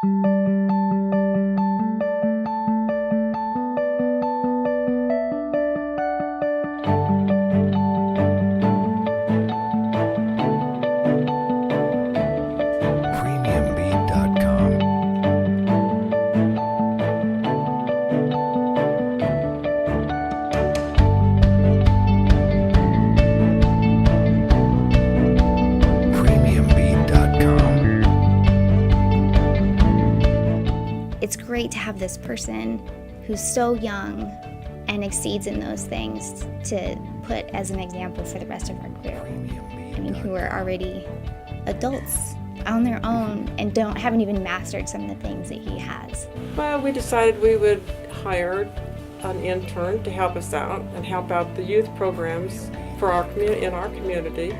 premiumbeat.com. premiumbeat.com. It's great to have this person who's so young and exceeds in those things to put as an example for the rest of our group. I mean, who are already adults on their own and haven't even mastered some of the things that he has. Well, we decided we would hire an intern to help us out and help out the youth programs for our in our community.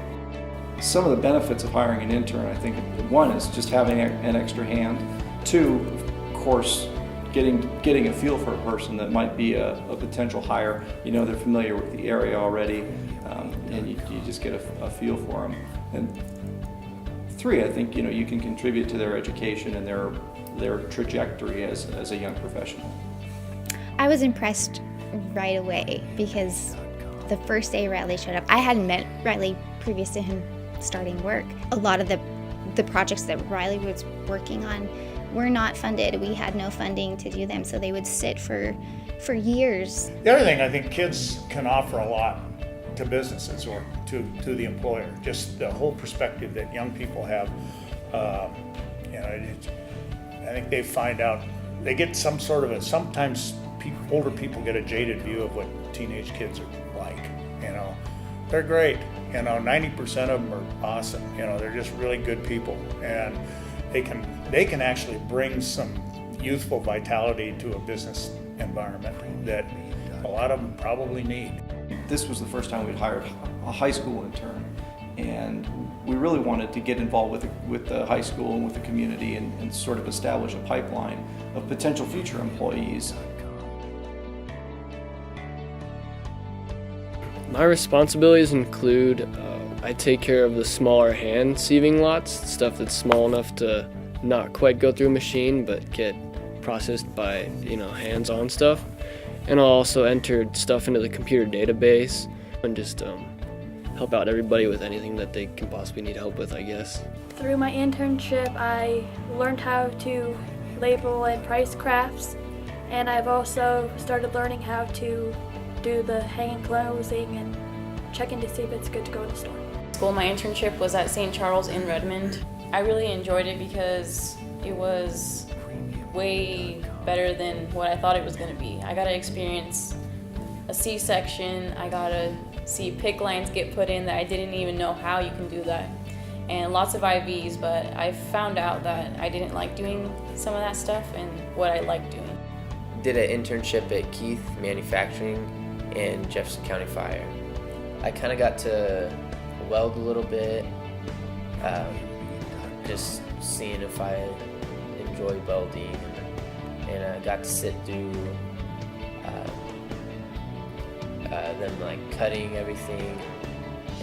Some of the benefits of hiring an intern, I think, one is just having an extra hand. Two, of course, getting a feel for a person that might be a potential hire. You know, they're familiar with the area already, and you just get a feel for them. And three, I think, you can contribute to their education and their trajectory as a young professional. I was impressed right away because the first day Riley showed up, I hadn't met Riley previous to him starting work. A lot of the projects that Riley was working on were not funded. We had no funding to do them, so they would sit for years. The other thing, I think kids can offer a lot to businesses or to the employer. Just the whole perspective that young people have. I think they find out, they get some sort of sometimes older people get a jaded view of what teenage kids are like. They're great. 90% of them are awesome. They're just really good people, and they can actually bring some youthful vitality to a business environment that a lot of them probably need. This was the first time we'd hired a high school intern, and we really wanted to get involved with the high school and with the community and sort of establish a pipeline of potential future employees. My responsibilities include I take care of the smaller hand sieving lots, stuff that's small enough to not quite go through a machine but get processed by hands-on stuff. And I'll also enter stuff into the computer database and just help out everybody with anything that they can possibly need help with, I guess. Through my internship, I learned how to label and price crafts, and I've also started learning how to do the hanging closing and checking to see if it's good to go in the store. Well, my internship was at St. Charles in Redmond. I really enjoyed it because it was way better than what I thought it was going to be. I got to experience a C-section. I got to see PICC lines get put in that I didn't even know how you can do that. And lots of IVs, but I found out that I didn't like doing some of that stuff and what I liked doing. Did an internship at Keith Manufacturing and Jefferson County Fire. I kind of got to weld a little bit, just seeing if I enjoy welding, and I got to sit through them like cutting everything,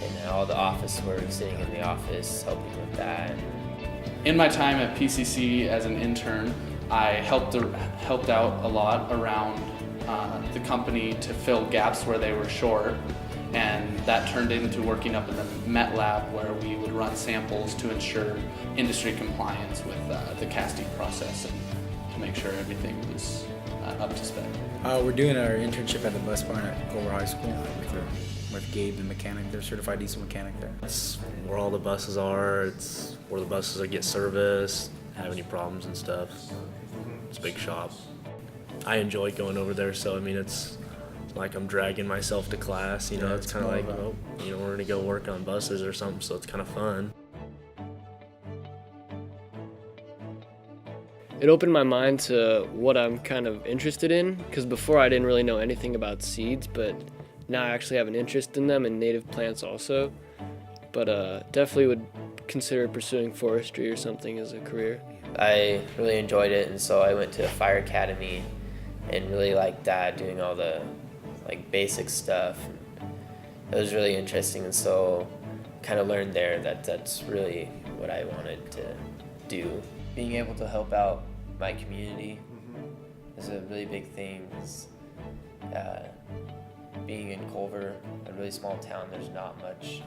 and all the office work, sitting in the office, helping with that. In my time at PCC as an intern, I helped out a lot around the company to fill gaps where they were short, and that turned into working up in the Met Lab where we would run samples to ensure industry compliance with the casting process and to make sure everything was up to spec. We're doing our internship at the bus barn at Culver High School with Gabe, the mechanic there, certified diesel mechanic there. It's where all the buses are, it's where the buses get serviced, have any problems and stuff. It's a big shop. I enjoy going over there, so I mean it's like I'm dragging myself to class, it's kind of like, we're gonna go work on buses or something, so it's kind of fun. It opened my mind to what I'm kind of interested in, because before I didn't really know anything about seeds, but now I actually have an interest in them and native plants also. But definitely would consider pursuing forestry or something as a career. I really enjoyed it, and so I went to a fire academy and really liked that, doing all the basic stuff. It was really interesting, and so kind of learned there that that's really what I wanted to do. being able to help out my community is a really big thing. Being in Culver, a really small town, there's not much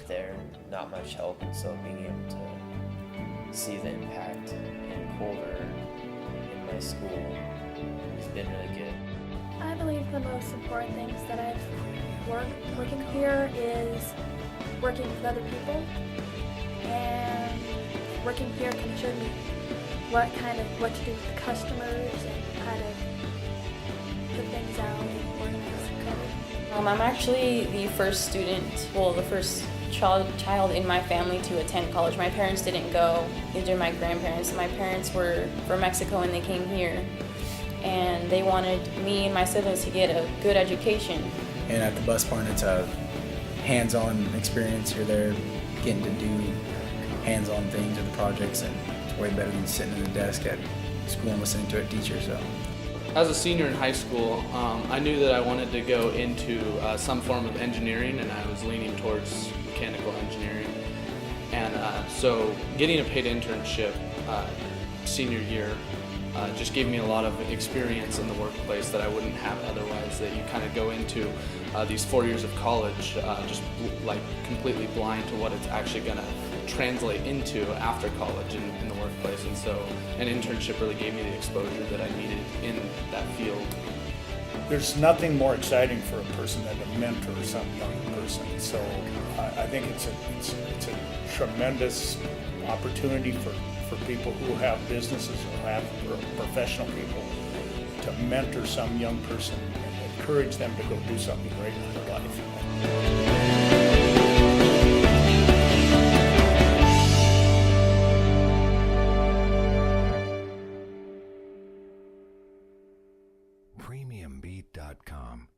there, not much help, and so being able to see the impact in Culver, in my school, has been really good. I believe the most important things that I've learned working here is working with other people, and working here can show me what to do with the customers and how to put things out and organize the cover. I'm actually the first the first child in my family to attend college. My parents didn't go, neither my grandparents. My parents were from Mexico and they came here, and they wanted me and my siblings to get a good education. And at the bus barn, it's a hands-on experience. You're there getting to do hands-on things with the projects, and it's way better than sitting at a desk at school and listening to a teacher. So, as a senior in high school, I knew that I wanted to go into some form of engineering, and I was leaning towards mechanical engineering. And so getting a paid internship senior year just gave me a lot of experience in the workplace that I wouldn't have otherwise, that you kind of go into these 4 years of college just like completely blind to what it's actually going to translate into after college in the workplace. And so an internship really gave me the exposure that I needed in that field. There's nothing more exciting for a person than to mentor some young person. So I think it's a tremendous opportunity for people who have businesses or have professional people to mentor some young person and encourage them to go do something great in their life. Premiumbeat.com